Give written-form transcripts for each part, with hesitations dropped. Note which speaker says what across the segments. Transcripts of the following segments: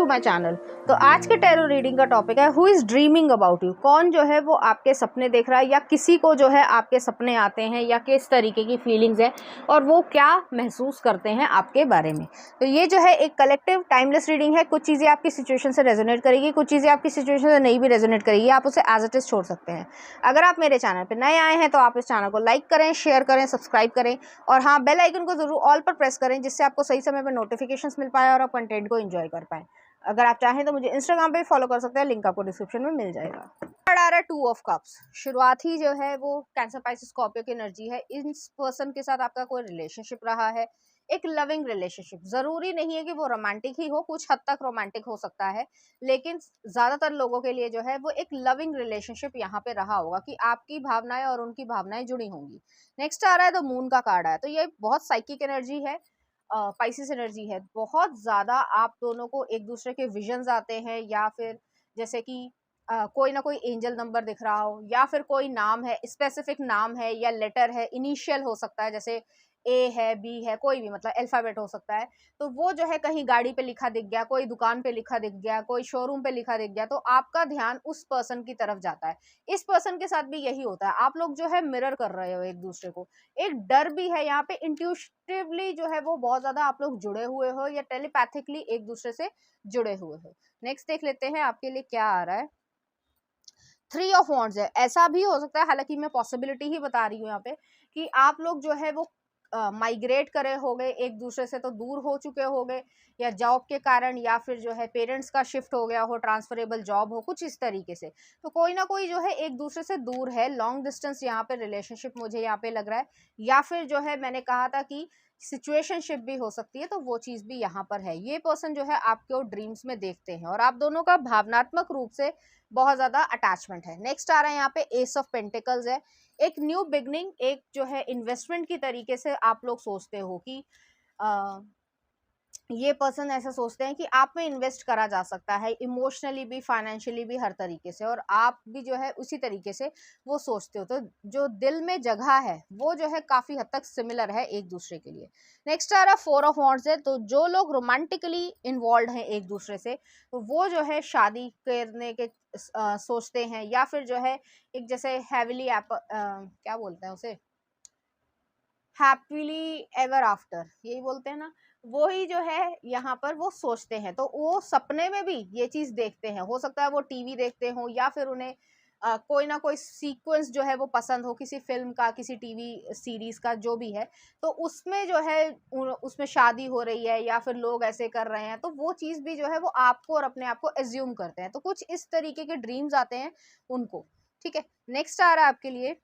Speaker 1: To my channel. तो आज के टैरो रीडिंग का टॉपिक है who is dreaming about you. कौन जो है वो आपके सपने देख रहा है या किसी को जो है आपके सपने आते हैं या किस तरीके की फीलिंग्स है और वो क्या महसूस करते हैं आपके बारे में। तो ये जो है एक कलेक्टिव टाइमलेस रीडिंग है। कुछ चीज़ें आपकी सिचुएशन से रेजोनेट करेगी, कुछ चीज़ें आपकी सिचुएशन से नहीं भी रेजोनेट करेगी, आप उसे एज इट इज छोड़ सकते हैं। अगर आप मेरे चैनल पर नए आए हैं तो आप इस चैनल को लाइक करें, शेयर करें, सब्सक्राइब करें और हाँ, बेल आइकन को जरूर ऑल पर प्रेस करें जिससे आपको सही समय पर नोटिफिकेशंस मिल पाए और आप कंटेंट को एंजॉय कर पाएं। अगर आप चाहें तो मुझे इंस्टाग्राम पे फॉलो कर सकते हैं, लिंक आपको डिस्क्रिप्शन में मिल जाएगा। कार्ड आ रहा है 2 ऑफ कप्स। शुरुआत ही जो है वो कैंसर, पाइसेस, स्कॉर्पियो की एनर्जी है। इस पर्सन के साथ आपका कोई रिलेशनशिप रहा है, एक लविंग रिलेशनशिप। जरूरी नहीं है कि वो रोमांटिक ही हो, कुछ हद तक रोमांटिक हो सकता है, लेकिन ज्यादातर लोगों के लिए जो है वो एक लविंग रिलेशनशिप यहाँ पे रहा होगा कि आपकी भावनाएं और उनकी भावनाएं जुड़ी होंगी। नेक्स्ट आ रहा है द मून का कार्ड आया, तो ये बहुत साइकिक एनर्जी है, पाइसेस एनर्जी है। बहुत ज़्यादा आप दोनों को एक दूसरे के विजन्स आते हैं या फिर जैसे कि कोई ना कोई एंजल नंबर दिख रहा हो या फिर कोई नाम है, स्पेसिफिक नाम है या लेटर है, इनिशियल हो सकता है, जैसे ए है, बी है, कोई भी मतलब अल्फाबेट हो सकता है। तो वो जो है कहीं गाड़ी पे लिखा दिख गया, कोई दुकान पे लिखा दिख गया, कोई शोरूम पे लिखा दिख गया, तो आपका ध्यान उस पर्सन की तरफ जाता है। इस पर्सन के साथ भी यही होता है, आप लोग जो है मिरर कर रहे हो एक दूसरे को। एक डर भी है यहाँ पे, इंट्यूटिवली जो है वो बहुत ज्यादा आप लोग जुड़े हुए हो या टेलीपैथिकली एक दूसरे से जुड़े हुए हो। नेक्स्ट देख लेते हैं आपके लिए क्या आ रहा है। 3 ऑफ वॉन्ड्स है। ऐसा भी हो सकता है, हालांकि मैं पॉसिबिलिटी ही बता रही हूँ यहाँ पे, कि आप लोग जो है वो माइग्रेट करे हो गए, एक दूसरे से तो दूर हो चुके हो गए या जॉब के कारण या फिर जो है पेरेंट्स का शिफ्ट हो गया हो, ट्रांसफरेबल जॉब हो, कुछ इस तरीके से। तो कोई ना कोई जो है एक दूसरे से दूर है, लॉन्ग डिस्टेंस यहाँ पे रिलेशनशिप मुझे यहाँ पे लग रहा है, या फिर जो है मैंने कहा था कि सिचुएशनशिप भी हो सकती है, तो वो चीज भी यहाँ पर है। ये पर्सन जो है आपको ड्रीम्स में देखते हैं और आप दोनों का भावनात्मक रूप से बहुत ज्यादा अटैचमेंट है। नेक्स्ट आ रहा है यहाँ पे एस ऑफ पेंटिकल्स है। एक न्यू बिगनिंग, एक जो है इन्वेस्टमेंट की तरीके से आप लोग सोचते हो कि ये पर्सन ऐसा सोचते हैं कि आप में इन्वेस्ट करा जा सकता है, इमोशनली भी, फाइनेंशियली भी, हर तरीके से, और आप भी जो है उसी तरीके से वो सोचते हो। तो जो दिल में जगह है वो जो है काफी हद तक सिमिलर है एक दूसरे के लिए। नेक्स्ट आ रहा 4 ऑफ वॉन्ड्स है। तो जो लोग रोमांटिकली इन्वॉल्व हैं एक दूसरे से, तो वो जो है शादी करने के सोचते हैं या फिर जो है एक जैसे हैविली क्या बोलते हैं उसे, हैप्पीली एवर आफ्टर, यही बोलते हैं ना, वो ही जो है यहाँ पर वो सोचते हैं। तो वो सपने में भी ये चीज देखते हैं। हो सकता है वो टीवी देखते हो या फिर उन्हें कोई ना कोई सीक्वेंस जो है वो पसंद हो, किसी फिल्म का, किसी टीवी सीरीज का, जो भी है, तो उसमें जो है उसमें शादी हो रही है या फिर लोग ऐसे कर रहे हैं, तो वो चीज भी जो है वो आपको और अपने आप को एज्यूम करते हैं। तो कुछ इस तरीके के ड्रीम्स आते हैं उनको। ठीक है, नेक्स्ट आ रहा है आपके लिए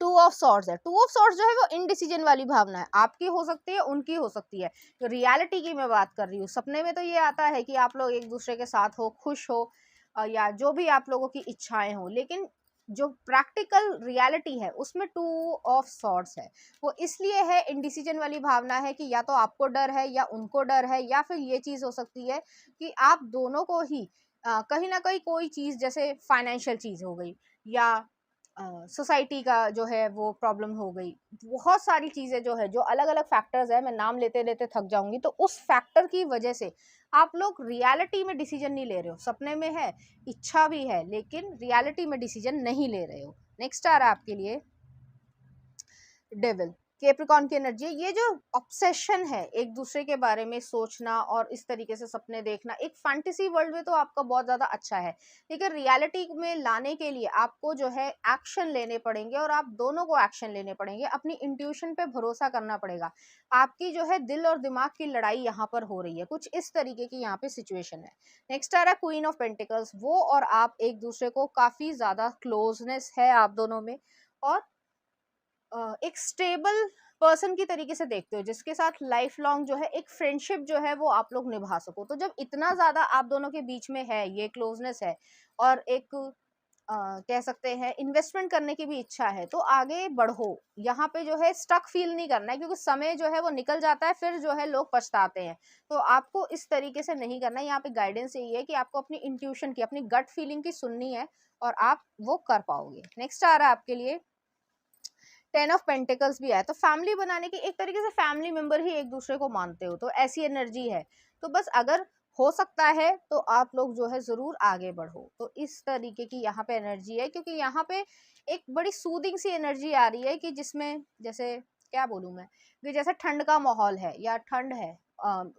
Speaker 1: 2 ऑफ सॉर्ड्स है। 2 ऑफ सॉर्ड्स जो है वो इनडिसीजन वाली भावना है, आपकी हो सकती है, उनकी हो सकती है। तो रियलिटी की मैं बात कर रही हूँ, सपने में तो ये आता है कि आप लोग एक दूसरे के साथ हो, खुश हो, या जो भी आप लोगों की इच्छाएं हो, लेकिन जो प्रैक्टिकल रियलिटी है उसमें 2 ऑफ सॉर्ड्स है। वो इसलिए है, इनडिसीजन वाली भावना है कि या तो आपको डर है या उनको डर है, या फिर ये चीज हो सकती है कि आप दोनों को ही कहीं ना कहीं कोई चीज, जैसे फाइनेंशियल चीज हो गई या सोसाइटी का जो है वो प्रॉब्लम हो गई, बहुत सारी चीजें जो है, जो अलग अलग फैक्टर्स है, मैं नाम लेते लेते थक जाऊंगी, तो उस फैक्टर की वजह से आप लोग रियलिटी में डिसीजन नहीं ले रहे हो। सपने में है, इच्छा भी है, लेकिन रियलिटी में डिसीजन नहीं ले रहे हो। नेक्स्ट आ रहा है आपके लिए डेविल, कैप्रिकॉर्न की एनर्जी। ये जो ऑब्सेशन है एक दूसरे के बारे में सोचना और इस तरीके से सपने देखना, एक फैंटेसी वर्ल्ड में तो आपका बहुत ज्यादा अच्छा है, लेकिन रियलिटी में लाने के लिए आपको जो है एक्शन लेने पड़ेंगे और आप दोनों को एक्शन लेने पड़ेंगे। अपनी इंट्यूशन पे भरोसा करना पड़ेगा। आपकी जो है दिल और दिमाग की लड़ाई यहाँ पर हो रही है, कुछ इस तरीके की यहाँ पे सिचुएशन है। नेक्स्ट आ रहा है क्वीन ऑफ पेंटिकल्स। वो और आप एक दूसरे को काफी ज्यादा क्लोजनेस है आप दोनों में, और एक स्टेबल पर्सन की तरीके से देखते हो जिसके साथ लाइफ लॉन्ग जो है एक फ्रेंडशिप जो है वो आप लोग निभा सको। तो जब इतना ज्यादा आप दोनों के बीच में है, ये क्लोजनेस है और एक कह सकते हैं इन्वेस्टमेंट करने की भी इच्छा है, तो आगे बढ़ो। यहाँ पे जो है स्टक फील नहीं करना है, क्योंकि समय जो है वो निकल जाता है, फिर जो है लोग पछताते हैं। तो आपको इस तरीके से नहीं करना है। यहाँ पे गाइडेंस यही है कि आपको अपनी इंट्यूशन की, अपनी गट फीलिंग की सुननी है और आप वो कर पाओगे। नेक्स्ट आ रहा है आपके लिए 10 ऑफ पेंटिकल्स भी आया। तो फैमिली बनाने की, एक तरीके से फैमिली मेंबर ही एक दूसरे को मानते हो, तो ऐसी एनर्जी है। तो बस अगर हो सकता है तो आप लोग जो है ज़रूर आगे बढ़ो। तो इस तरीके की यहाँ पे एनर्जी है, क्योंकि यहाँ पे एक बड़ी सूदिंग सी एनर्जी आ रही है कि जिसमें जैसे क्या बोलूँ मैं, कि जैसे ठंड का माहौल है या ठंड है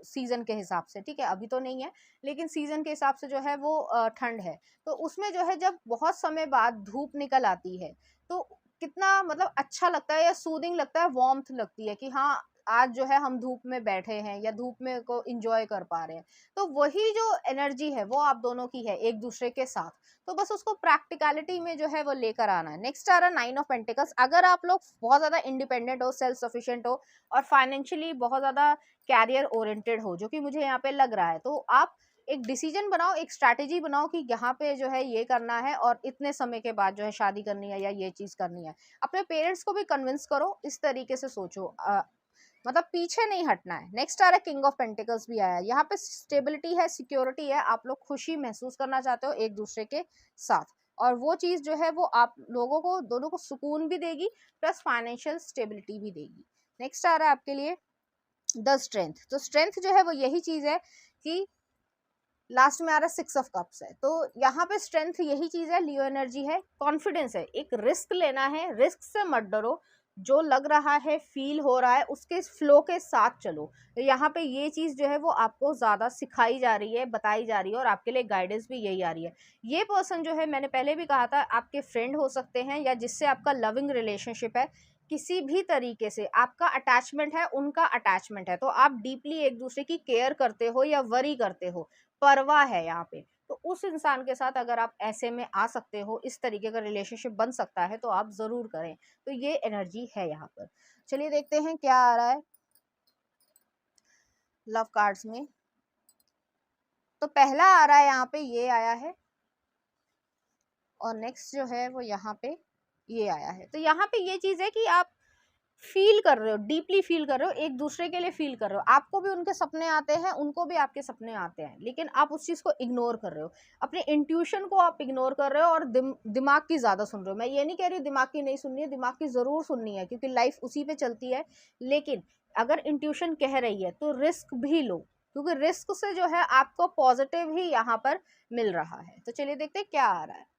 Speaker 1: सीजन के हिसाब से, ठीक है अभी तो नहीं है, लेकिन सीजन के हिसाब से जो है वो ठंड है। तो उसमें जो है जब बहुत समय बाद धूप निकल आती है तो कितना मतलब अच्छा लगता है या सूदिंग लगता है, वार्मथ लगती है कि हाँ आज जो है हम धूप में बैठे हैं या धूप में को इंजॉय कर पा रहे हैं। तो वही जो एनर्जी है वो आप दोनों की है एक दूसरे के साथ। तो बस उसको प्रैक्टिकलिटी में जो है वो लेकर आना है। नेक्स्ट आ रहा है 9 ऑफ पेंटिकल्स। अगर आप लोग बहुत ज्यादा इंडिपेंडेंट हो, सेल्फ सफिशिएंट हो और फाइनेंशियली बहुत ज्यादा कैरियर ओरिएंटेड हो, जो कि मुझे यहाँ पे लग रहा है, तो आप एक डिसीजन बनाओ, एक स्ट्रैटेजी बनाओ कि यहाँ पे जो है ये करना है और इतने समय के बाद जो है शादी करनी है या ये चीज करनी है। अपने पेरेंट्स को भी कन्विंस करो, इस तरीके से सोचो, मतलब पीछे नहीं हटना है। नेक्स्ट आ रहा है किंग ऑफ पेंटिकल्स भी आया है। यहाँ पे स्टेबिलिटी है, सिक्योरिटी है, आप लोग खुशी महसूस करना चाहते हो एक दूसरे के साथ, और वो चीज जो है वो आप लोगों को दोनों को सुकून भी देगी प्लस फाइनेंशियल स्टेबिलिटी भी देगी। नेक्स्ट आ रहा है आपके लिए द स्ट्रेंथ। तो स्ट्रेंथ जो है वो यही चीज है कि लास्ट में आ रहा है 6 ऑफ कप्स है। तो यहाँ पे स्ट्रेंथ यही चीज है, लियो एनर्जी है, कॉन्फिडेंस है, एक रिस्क लेना है, रिस्क से मत डरो, जो लग रहा है फील हो रहा है उसके फ्लो के साथ चलो। तो यहाँ पे ये चीज जो है वो आपको ज्यादा सिखाई जा रही है, बताई जा रही है, और आपके लिए गाइडेंस भी यही आ रही है। ये पर्सन जो है, मैंने पहले भी कहा था, आपके फ्रेंड हो सकते हैं या जिससे आपका लविंग रिलेशनशिप है, किसी भी तरीके से आपका अटैचमेंट है, उनका अटैचमेंट है, तो आप डीपली एक दूसरे की केयर करते हो या वरी करते हो, परवाह है यहाँ पे। तो उस इंसान के साथ अगर आप ऐसे में आ सकते हो, इस तरीके का रिलेशनशिप बन सकता है, तो आप जरूर करें। तो ये एनर्जी है यहाँ पर। चलिए देखते हैं क्या आ रहा है लव कार्ड्स में। तो पहला आ रहा है यहाँ पे, ये आया है, और नेक्स्ट जो है वो यहाँ पे ये आया है। तो यहाँ पे ये चीज है कि आप फील कर रहे हो, डीपली फील कर रहे हो, एक दूसरे के लिए फील कर रहे हो, आपको भी उनके सपने आते हैं, उनको भी आपके सपने आते हैं, लेकिन आप उस चीज को इग्नोर कर रहे हो, अपने इंट्यूशन को आप इग्नोर कर रहे हो और दिमाग की ज्यादा सुन रहे हो। मैं ये नहीं कह रही दिमाग की नहीं सुननी है, दिमाग की जरूर सुननी है, क्योंकि लाइफ उसी पे चलती है, लेकिन अगर इंट्यूशन कह रही है तो रिस्क भी लो, क्योंकि रिस्क से जो है आपको पॉजिटिव ही यहाँ पर मिल रहा है। तो चलिए देखते हैं क्या आ रहा है।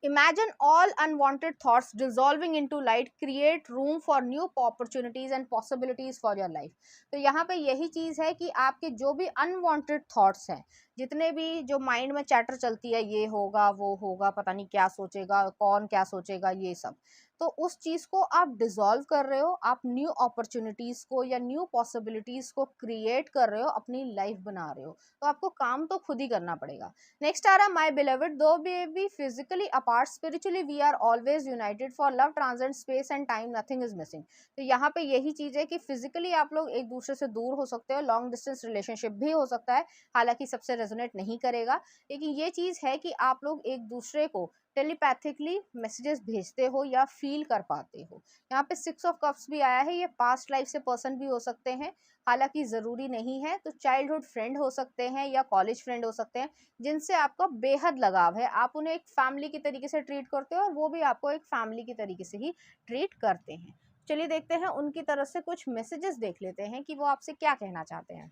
Speaker 1: Imagine all unwanted thoughts dissolving into light, create room for new opportunities and possibilities for your life. तो यहाँ पे यही चीज है कि आपके जो भी अनवांटेड थॉट्स हैं, जितने भी जो माइंड में चैटर चलती है, ये होगा वो होगा, पता नहीं क्या सोचेगा कौन, क्या सोचेगा, ये सब, तो उस चीज को आप डिसॉल्व कर रहे हो, आप न्यू अपॉर्चुनिटीज को या न्यू पॉसिबिलिटीज को क्रिएट कर रहे हो, अपनी लाइफ बना रहे हो। तो आपको काम तो खुद ही करना पड़ेगा। नेक्स्ट आ रहा, my beloved, though be physically apart, spiritually we are always united, for love transcend space and time, nothing is missing. तो यहाँ पे यही चीज है कि फिजिकली आप लोग एक दूसरे से दूर हो सकते हो, लॉन्ग डिस्टेंस रिलेशनशिप भी हो सकता है, हालांकि सबसे रेजोनेट नहीं करेगा, लेकिन ये चीज है कि आप लोग एक दूसरे को टेलीपैथिकली मैसेजेस भेजते हो या फील कर पाते हो। यहाँ पे 6 ऑफ कप्स भी आया है, ये पास्ट लाइफ से पर्सन भी हो सकते हैं, हालांकि जरूरी नहीं है। तो चाइल्डहुड फ्रेंड हो सकते हैं या कॉलेज फ्रेंड हो सकते हैं, जिनसे आपका बेहद लगाव है, आप उन्हें एक फैमिली की तरीके से ट्रीट करते हो और वो भी आपको एक फैमिली की तरीके से ही ट्रीट करते हैं। चलिए देखते हैं उनकी तरफ से कुछ मैसेजेस, देख लेते हैं कि वो आपसे क्या कहना चाहते हैं।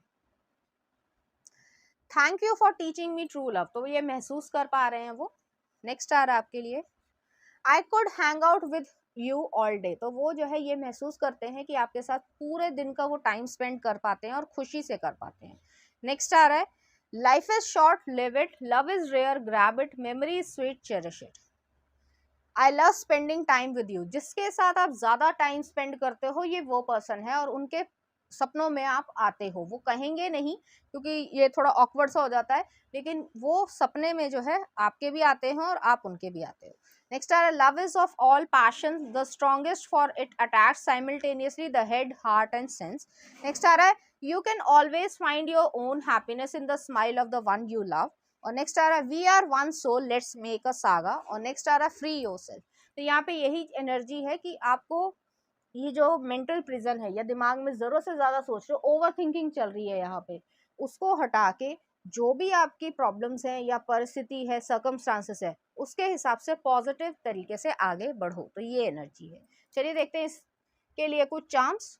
Speaker 1: Thank you for teaching me true love, तो ये महसूस कर पा रहे हैं वो। नेक्स्ट आ रहा है आपके लिए, I could hang out with you all day, तो वो जो है ये महसूस करते हैं कि आपके साथ पूरे दिन का वो टाइम स्पेंड कर पाते हैं और खुशी से कर पाते हैं। नेक्स्ट आ रहा है, life is short, live it, love is rare, grab it, memory is sweet, cherish it. I love spending time with you, जिसके साथ आप ज्यादा टाइम स्पेंड करते हो ये वो पर्सन है, और उनके सपनों में आप आते हो, वो कहेंगे नहीं क्योंकि ये थोड़ा ऑकवर्ड सा हो जाता है, लेकिन वो सपने में जो है आपके भी आते हैं और आप उनके भी आते हो। नेक्स्ट आ रहा है, love is of all passion, the strongest, for it attacks simultaneously the head, heart and sense. Next आ रहा है, you can always find your own happiness in the smile of the one you love. और next आ रहा है, we are one soul, let's make a saga. और next आ रहा है, फ्री योरसेल्फ। तो यहाँ पे यही एनर्जी है कि आपको ये जो मेंटल प्रिजन है या दिमाग में जरूरत से ज्यादा सोच रहे हो, ओवर थिंकिंग चल रही है यहाँ पे, उसको हटा के जो भी आपकी प्रॉब्लम्स हैं या परिस्थिति है, सर्कमस्टांसेस है, उसके हिसाब से पॉजिटिव तरीके से आगे बढ़ो। तो ये एनर्जी है। चलिए देखते हैं इसके लिए कुछ चार्म्स।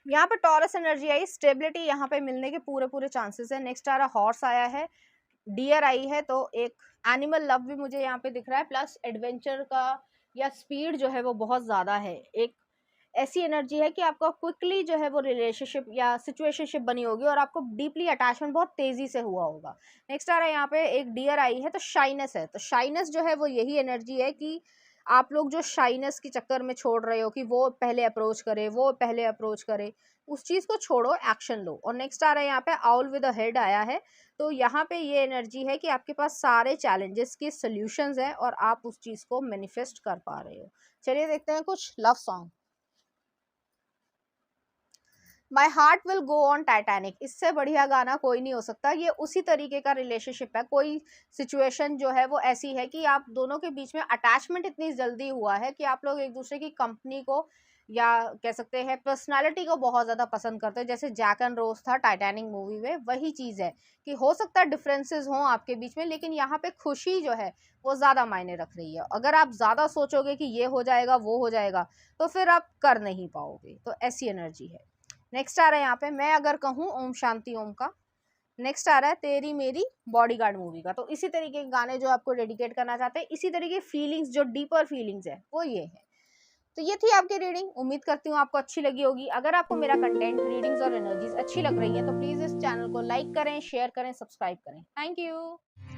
Speaker 1: यहाँ पे टॉरस एनर्जी आई, स्टेबिलिटी यहाँ पे मिलने के पूरे पूरे चांसेस है। नेक्स्ट आ रहा हॉर्स आया है, डियर आई है, तो एक एनिमल लव भी मुझे यहाँ पे दिख रहा है, प्लस एडवेंचर का या स्पीड जो है वो बहुत ज़्यादा है। एक ऐसी एनर्जी है कि आपका क्विकली जो है वो रिलेशनशिप या सिचुएशनशिप बनी होगी और आपको डीपली अटैचमेंट बहुत तेजी से हुआ होगा। नेक्स्ट आ रहा है यहाँ पे एक डियर आई है, तो शाइनेस है। तो शाइनेस जो है वो यही एनर्जी है कि आप लोग जो शाइनेस के चक्कर में छोड़ रहे हो कि वो पहले अप्रोच करे, वो पहले अप्रोच करे, उस चीज़ को छोड़ो, एक्शन लो। और नेक्स्ट आ रहा है यहाँ पे आउल विद अ हेड आया है, तो यहाँ पे ये एनर्जी है कि आपके पास सारे चैलेंजेस के सॉल्यूशंस हैं और आप उस चीज़ को मैनिफेस्ट कर पा रहे हो। चलिए देखते हैं कुछ love song. My heart will go on Titanic, इससे बढ़िया गाना कोई नहीं हो सकता। ये उसी तरीके का रिलेशनशिप है। कोई सिचुएशन जो है वो ऐसी है कि आप दोनों के बीच में अटैचमेंट इतनी जल्दी हुआ है कि आप लोग एक दूसरे की कंपनी को या कह सकते हैं पर्सनालिटी को बहुत ज़्यादा पसंद करते हैं। जैसे जैक एंड रोज था टाइटैनिक मूवी में, वही चीज़ है कि हो सकता है डिफरेंसेस हों आपके बीच में, लेकिन यहाँ पे खुशी जो है वो ज़्यादा मायने रख रही है। अगर आप ज़्यादा सोचोगे कि ये हो जाएगा वो हो जाएगा, तो फिर आप कर नहीं पाओगे। तो ऐसी एनर्जी है। नेक्स्ट आ रहा है यहाँ पे मैं अगर कहूँ ओम शांति ओम का। नेक्स्ट आ रहा है तेरी मेरी बॉडीगार्ड मूवी का। तो इसी तरीके के गाने जो आपको डेडिकेट करना चाहते हैं, इसी तरीके फीलिंग्स जो डीपर फीलिंग्स है वो ये है। तो ये थी आपकी रीडिंग, उम्मीद करती हूँ आपको अच्छी लगी होगी। अगर आपको मेरा कंटेंट, रीडिंग्स और एनर्जीज अच्छी लग रही है तो प्लीज इस चैनल को लाइक करें, शेयर करें, सब्सक्राइब करें। Thank you.